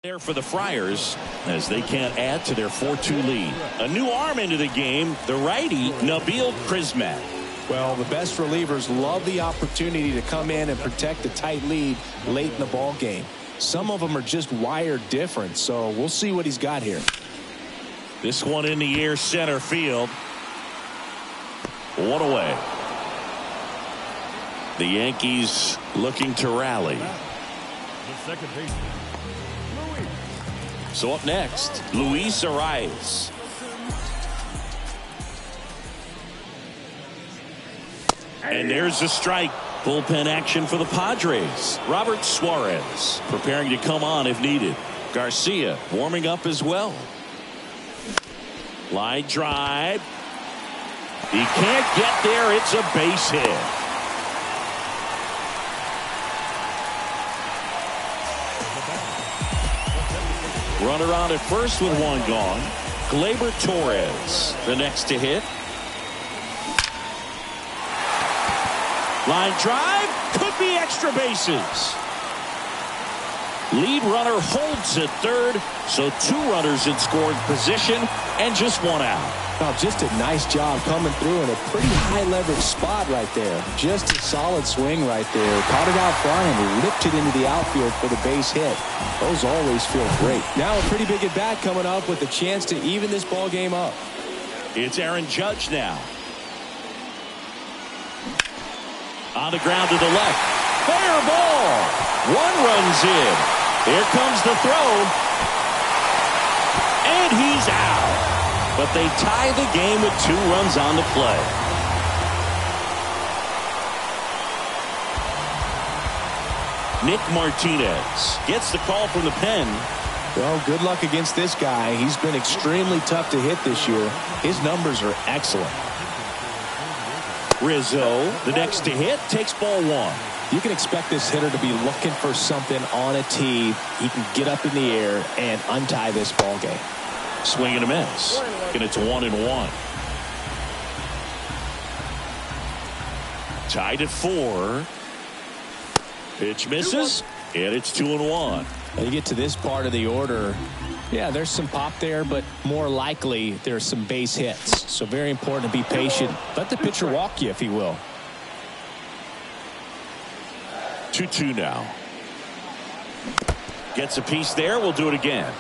S1: There for the Friars as they can't add to their 4-2 lead. A new arm into the game, the righty Nabil Prismat.
S2: Well, the best relievers love the opportunity to come in and protect a tight lead late in the ball game. Some of them are just wired different, so we'll see what he's got here.
S1: This one in the air, center field. 1 away. The Yankees looking to rally.
S5: The second baseman, Luis.
S1: So up next, Luis Arias. And there's a strike. Bullpen action for the Padres. Robert Suarez preparing to come on if needed. Garcia warming up as well. Line drive. He can't get there. It's a base hit. Runner on at first with 1 gone. Gleyber Torres the next to hit. Line drive, could be extra bases. Lead runner holds at third, so 2 runners in scoring position and just 1 out.
S2: Oh, just a nice job coming through in a pretty high leverage spot right there. Just a solid swing right there. Caught it out front and ripped it into the outfield for the base hit. Those always feel great. Now a pretty big at bat coming up with a chance to even this ball game up.
S1: It's Aaron Judge now. On the ground to the left. Fair ball. 1 runs in. Here comes the throw. And he's out. But they tie the game with 2 runs on the play. Nick Martinez gets the call from the pen.
S2: Well, good luck against this guy. He's been extremely tough to hit this year. His numbers are excellent.
S1: Rizzo, the next to hit, takes ball 1.
S2: You can expect this hitter to be looking for something on a tee. He can get up in the air and untie this ball game.
S1: Swing and a miss. And it's 1-1. Tied at 4. Pitch misses. And it's 2-1.
S2: When you get to this part of the order, yeah, there's some pop there, but more likely there's some base hits. So very important to be patient. Let the pitcher walk you if he will.
S1: 2-2 now. Gets a piece there. We'll do it again.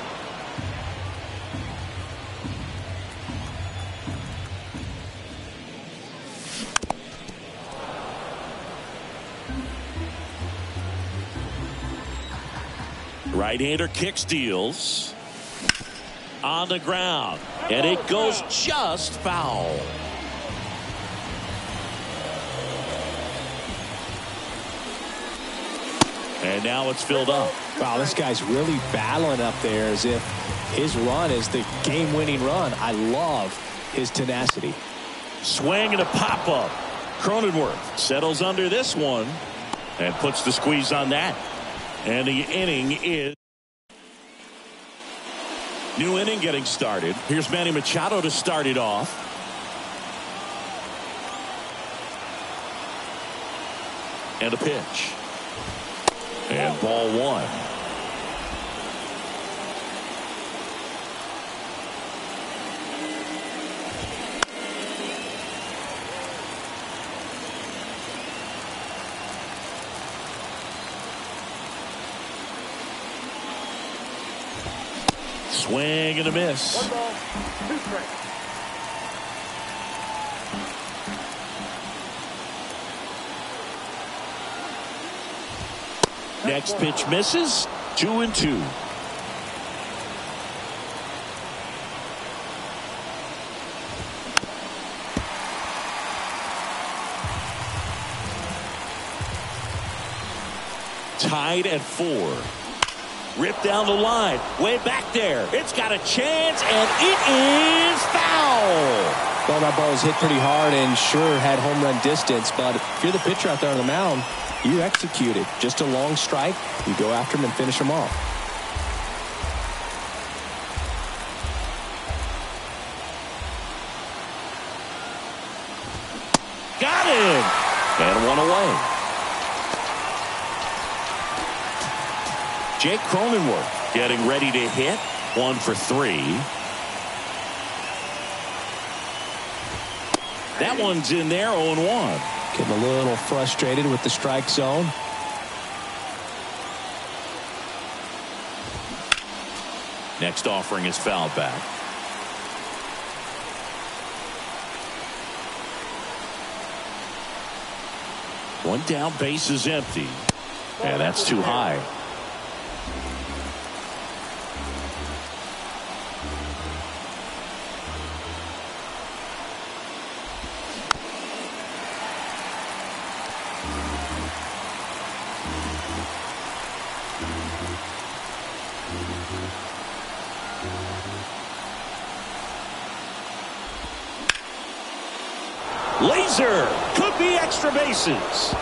S1: Right-hander kick steals. On the ground. And it goes just foul. And now it's filled up.
S4: Wow, this guy's really battling up there as if his run is the game-winning run. I love his tenacity.
S1: Swing and a pop-up. Cronenworth settles under this one and puts the squeeze on that. And the inning is... New inning getting started. Here's Manny Machado to start it off. And a pitch. And ball one. Swing and a miss.
S3: 1 ball, 2 strikes.
S1: Next pitch misses. 2-2. Tied at 4. Ripped down the line. Way back there. It's got a chance, and it is foul.
S2: Well, that ball was hit pretty hard and sure had home run distance, but if you're the pitcher out there on the mound, you execute it. Just a long strike. You go after him and finish him off.
S1: Got him. And one away. Jake Cronenworth getting ready to hit. 1 for 3. That one's in there. 0-1.
S2: Getting a little frustrated with the strike zone.
S1: Next offering is fouled back. One down, base is empty. And that's too high. Laser could be extra bases.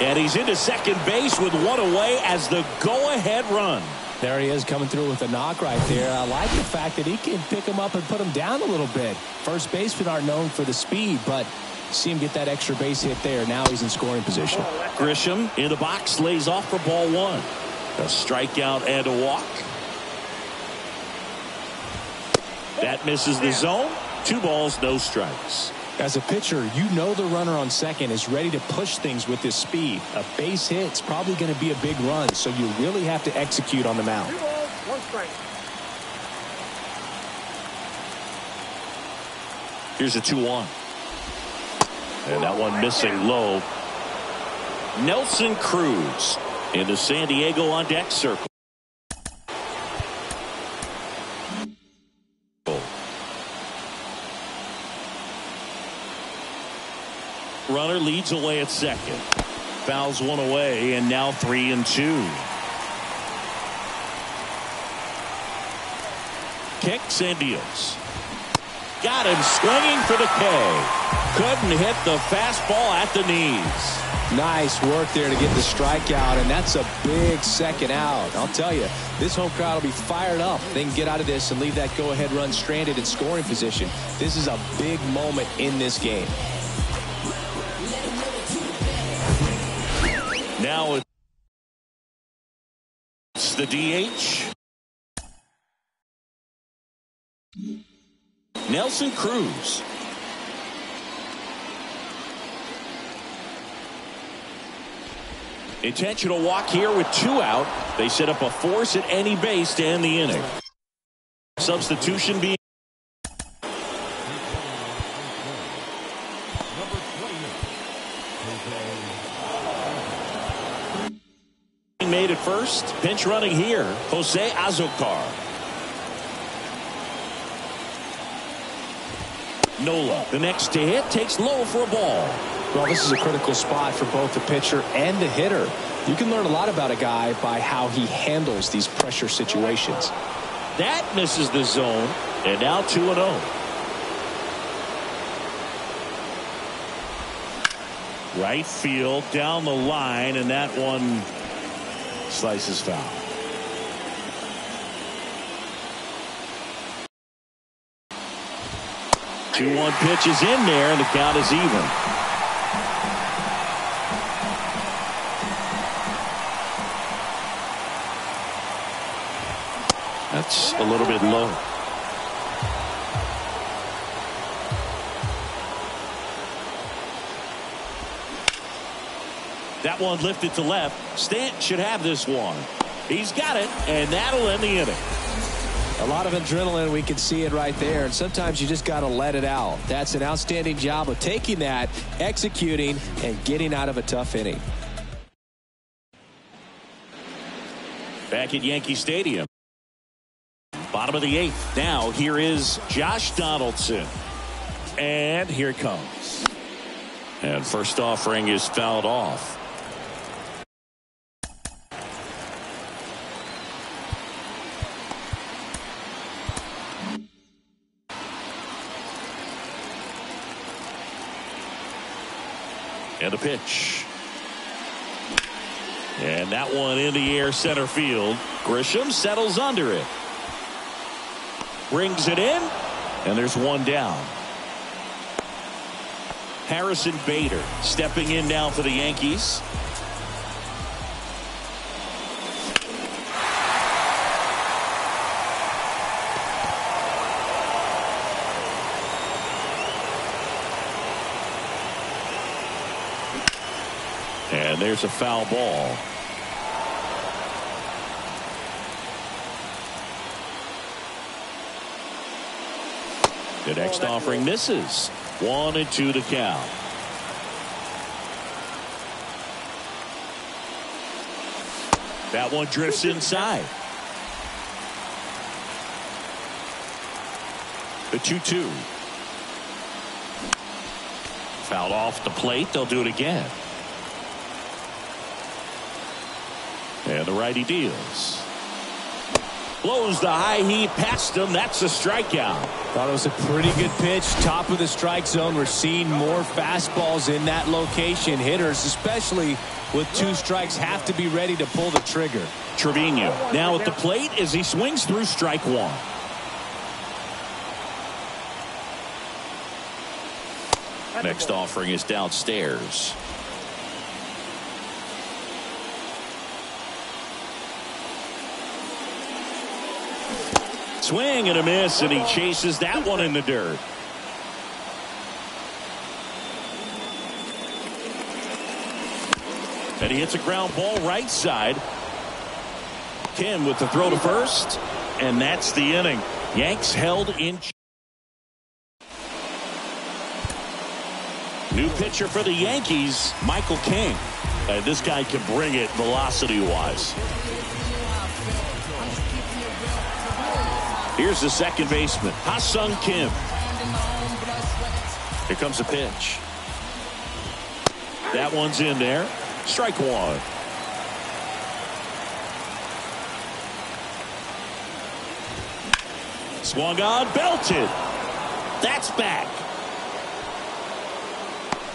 S1: And he's into second base with 1 away as the go-ahead run.
S4: There he is coming through with a knock right there. I like the fact that he can pick him up and put him down a little bit. First basemen aren't known for the speed, but see him get that extra base hit there. Now he's in scoring position.
S1: Grisham in the box lays off for ball 1. A strikeout and a walk. That misses the zone. 2 balls, no strikes.
S4: As a pitcher, you know the runner on second is ready to push things with his speed. A base hit's probably going to be a big run, so you really have to execute on the mound.
S3: 2 balls, 1 strike.
S1: Here's a 2-1. And that one missing low. Nelson Cruz in the San Diego on deck circle. Runner leads away at second. Fouls 1 away, and now 3-2. Kicks and deals. Got him swinging for the K. Couldn't hit the fastball at the knees.
S2: Nice work there to get the strikeout, and that's a big second out. I'll tell you, this home crowd will be fired up. They can get out of this and leave that go-ahead run stranded in scoring position. This is a big moment in this game.
S1: Now it's the DH. Nelson Cruz. Intentional walk here with 2 out. They set up a force at any base to end the inning. Substitution being made at first. Pinch running here, Jose Azocar. Nola, the next to hit, takes low for a ball.
S2: Well, this is a critical spot for both the pitcher and the hitter. You can learn a lot about a guy by how he handles these pressure situations.
S1: That misses the zone, and now 2-0. Right field down the line, and that one slices foul. Two-one pitch is in there, and the count is even. That's a little bit low. That one lifted to left. Stanton should have this one. He's got it, and that'll end the inning.
S2: A lot of adrenaline, we can see it right there, and sometimes you just got to let it out. That's an outstanding job of taking that, executing, and getting out of a tough inning.
S1: Back at Yankee Stadium. Bottom of the 8th. Now here is Josh Donaldson. And here it comes. And first offering is fouled off. And a pitch. And that one in the air center field. Grisham settles under it. Brings it in. And there's one down. Harrison Bader stepping in now for the Yankees. And there's a foul ball. The next offering misses. 1-2 to count. That one drifts inside. The 2-2. Fouled off the plate. They'll do it again. And the righty deals. Blows the high heat past him. That's a strikeout.
S4: Thought it was a pretty good pitch. Top of the strike zone. We're seeing more fastballs in that location. Hitters, especially with 2 strikes, have to be ready to pull the trigger.
S1: Trevino now at the plate as he swings through strike 1. Next offering is downstairs. Swing and a miss, and he chases that one in the dirt. And he hits a ground ball right side. Kim with the throw to first, and that's the inning. Yanks held in. New pitcher for the Yankees, Michael King. This guy can bring it velocity-wise. Here's the second baseman, Ha-Sung Kim. Here comes the pitch. That one's in there. Strike 1. Swung on, belted. That's back.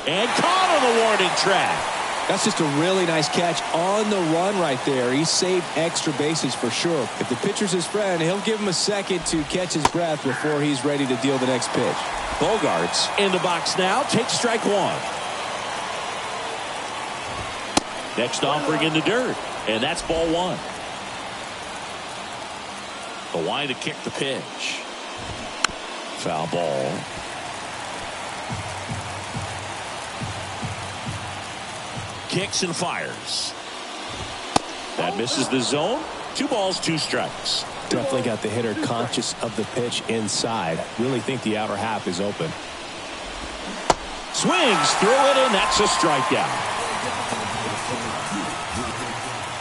S1: And caught on the warning track.
S2: That's just a really nice catch on the run right there. He saved extra bases for sure. If the pitcher's his friend, he'll give him a second to catch his breath before he's ready to deal the next pitch.
S1: Bogarts in the box now. Takes strike 1. Next offering in the dirt. And that's ball 1. The line to kick the pitch. Foul ball. Kicks and fires. That misses the zone. 2 balls, 2 strikes.
S4: Definitely got the hitter conscious of the pitch inside. Really think the outer half is open.
S1: Swings through it, and that's a strikeout.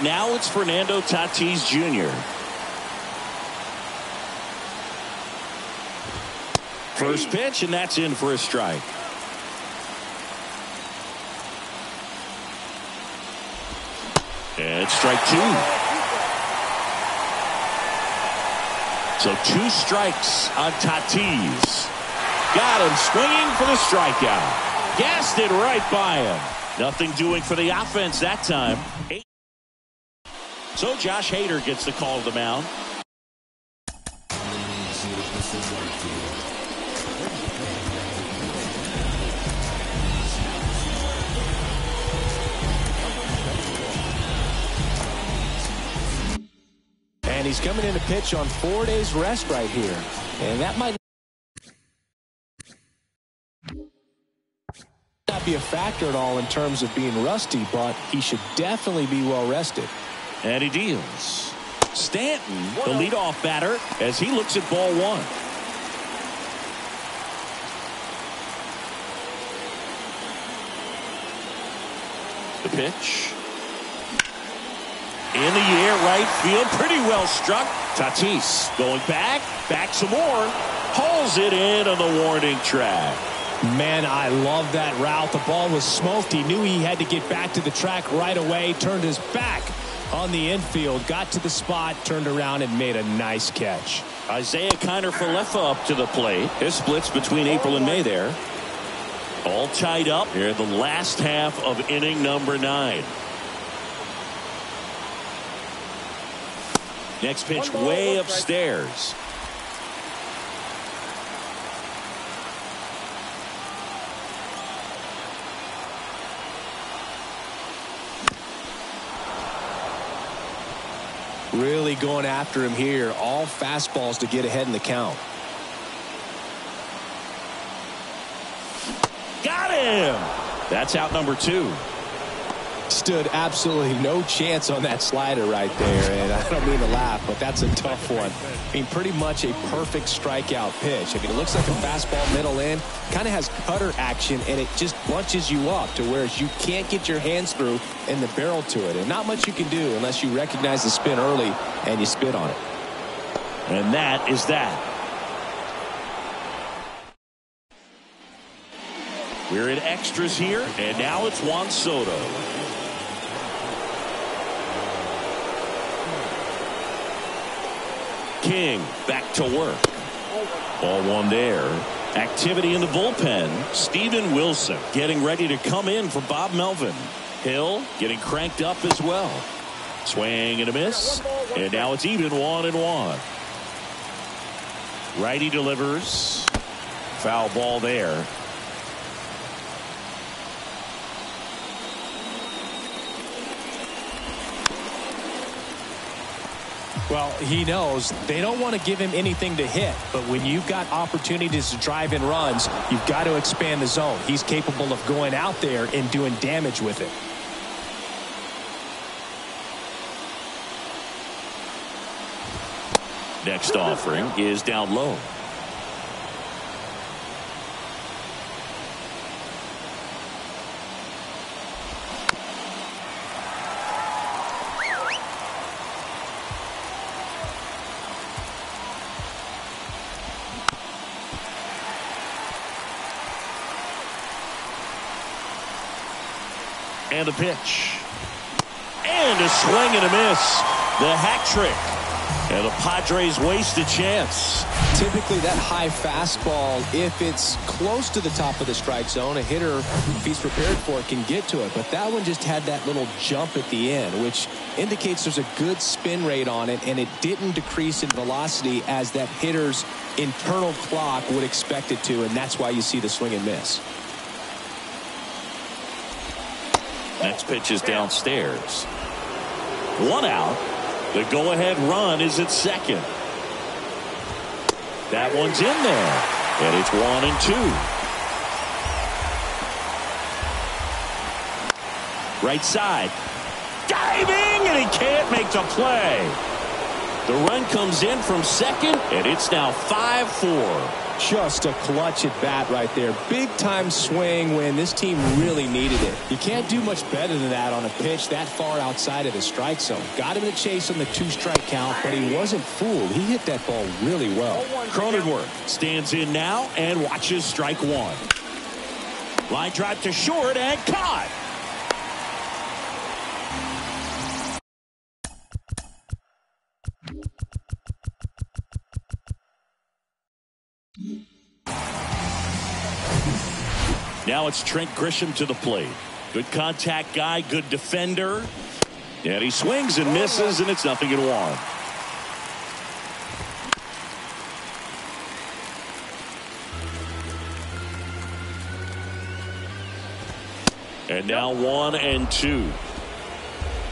S1: Now it's Fernando Tatis Jr. First pitch, and that's in for a strike. And strike two. So 2 strikes on Tatis. Got him swinging for the strikeout. Gassed it right by him. Nothing doing for the offense that time. So Josh Hader gets the call to the mound.
S2: And he's coming in to pitch on 4 days rest right here. And that might not be a factor at all in terms of being rusty, but he should definitely be well rested.
S1: And he deals. Stanton, the leadoff batter, as he looks at ball 1. The pitch. In the air, right field, pretty well struck. Tatis going back some more. Hauls it in on the warning track.
S4: Man, I love that route. The ball was smoked. He knew he had to get back to the track right away. Turned his back on the infield. Got to the spot, turned around, and made a nice catch.
S1: Isaiah Kiner-Falefa up to the plate. His splits between April and May there. All tied up here in the last half of inning number 9. Next pitch way upstairs.
S2: Really going after him here. All fastballs to get ahead in the count.
S1: Got him! That's out number 2.
S2: Stood absolutely no chance on that slider right there, and I don't mean to laugh, but that's a tough one. I mean, pretty much a perfect strikeout pitch. I mean, it looks like a fastball middle in, kind of has cutter action, and it just bunches you up to where you can't get your hands through in the barrel to it, and not much you can do unless you recognize the spin early and you spit on it.
S1: And that is that. We're in extras here, and now it's Juan Soto. King back to work. Ball 1 there. Activity in the bullpen. Steven Wilson getting ready to come in for Bob Melvin. Hill getting cranked up as well. Swing and a miss. And now it's even 1-1. Righty delivers. Foul ball there.
S4: Well, he knows they don't want to give him anything to hit, but when you've got opportunities to drive in runs, you've got to expand the zone. He's capable of going out there and doing damage with it.
S1: Next offering is down low. And a pitch. And a swing and a miss. The hat trick. And the Padres waste a chance.
S2: Typically that high fastball, if it's close to the top of the strike zone, a hitter, if he's prepared for it, can get to it. But that one just had that little jump at the end, which indicates there's a good spin rate on it, and it didn't decrease in velocity as that hitter's internal clock would expect it to, and that's why you see the swing and miss.
S1: Next pitch is downstairs. 1 out. The go-ahead run is at second. That one's in there. And it's 1-2. Right side. Diving, and he can't make the play. The run comes in from second, and it's now 5-4.
S2: Just a clutch at bat right there. Big time swing when this team really needed it. You can't do much better than that on a pitch that far outside of the strike zone. Got him to chase on the 2-strike count, but he wasn't fooled. He hit that ball really well.
S1: Cronenworth stands in now and watches strike 1. Line drive to short and caught. Now it's Trent Grisham to the plate. Good contact guy, good defender. And he swings and misses, and it's 0-1. And now 1-2.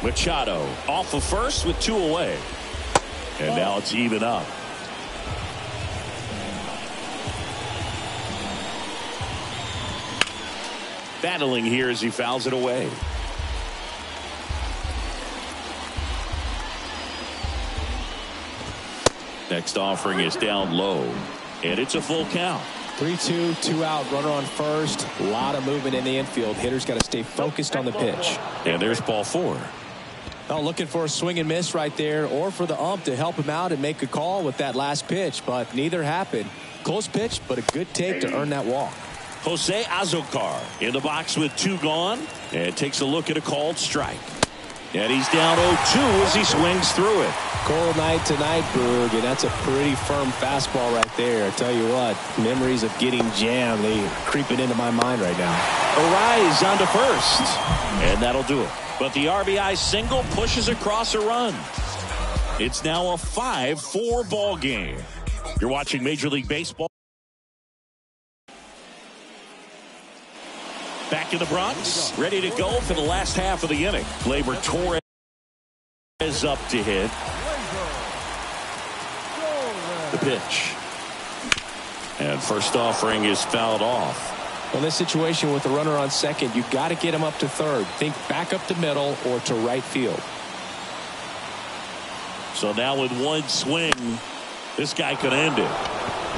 S1: Machado off of first with 2 away. And now it's even up. Battling here as he fouls it away. Next offering is down low. And it's a full count.
S2: 3-2, 2 out, runner on first. A lot of movement in the infield. Hitter's got to stay focused on the pitch.
S1: And there's ball 4.
S2: Oh, looking for a swing and miss right there, or for the ump to help him out and make a call with that last pitch, but neither happened. Close pitch, but a good take to earn that walk.
S1: Jose Azocar in the box with 2 gone, and takes a look at a called strike. And he's down 0-2 as he swings through it.
S2: Cold night tonight, Boog, and that's a pretty firm fastball right there. I tell you what, memories of getting jammed, they creeping into my mind right now.
S1: Arise onto first, and that'll do it. But the RBI single pushes across a run. It's now a 5-4 ball game. You're watching Major League Baseball. Back in the Bronx, ready to go for the last half of the inning. Gleyber Torres is up to hit. The pitch. And first offering is fouled off.
S2: In this situation with the runner on second, you've got to get him up to third. Think back up the middle or to right field.
S1: So now with one swing, this guy could end it.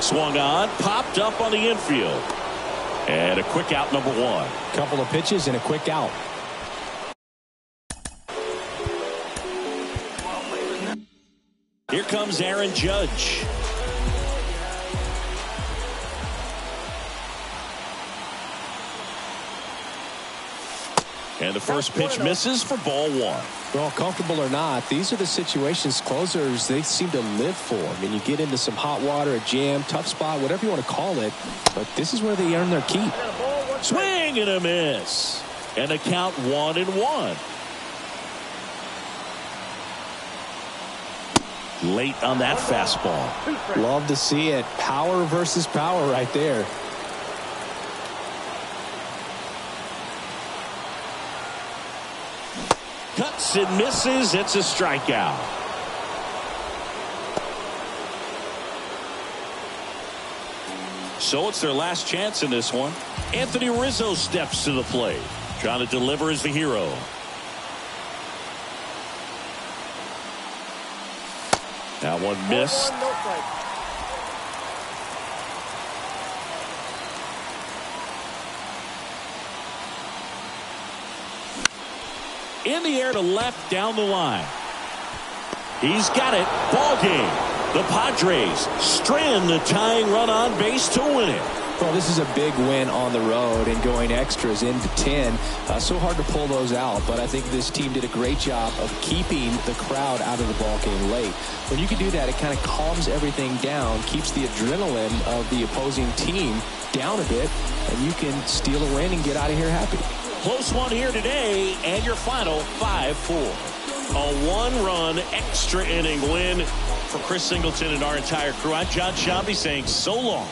S1: Swung on, popped up on the infield. And a quick out, number 1.
S2: Couple of pitches and a quick out.
S1: Here comes Aaron Judge. And the first pitch misses for ball 1.
S2: Well, comfortable or not, these are the situations closers they seem to live for. I mean, you get into some hot water, a jam, tough spot, whatever you want to call it, but this is where they earn their keep.
S1: Swing and a miss. And the count 1-1. Late on that fastball.
S2: Love to see it. Power versus power right there.
S1: Cuts and misses. It's a strikeout. So it's their last chance in this one. Anthony Rizzo steps to the plate. Trying to deliver as the hero. That one missed. In the air to left down the line. He's got it. Ball game. The Padres strand the tying run on base to win it.
S2: Well, this is a big win on the road and going extras into 10. So hard to pull those out, but I think this team did a great job of keeping the crowd out of the ball game late. When you can do that, it kind of calms everything down, keeps the adrenaline of the opposing team down a bit, and you can steal a win and get out of here happy.
S1: Close one here today, and your final 5-4. A one-run extra inning win for Chris Singleton and our entire crew. I'm John Shambi saying so long.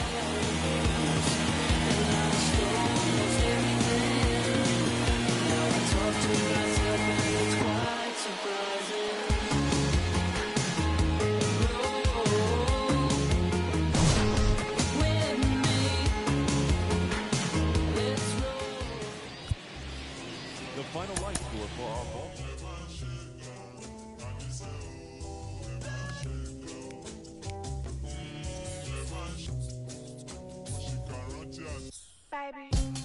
S5: The final line score for our ball.
S6: Baby.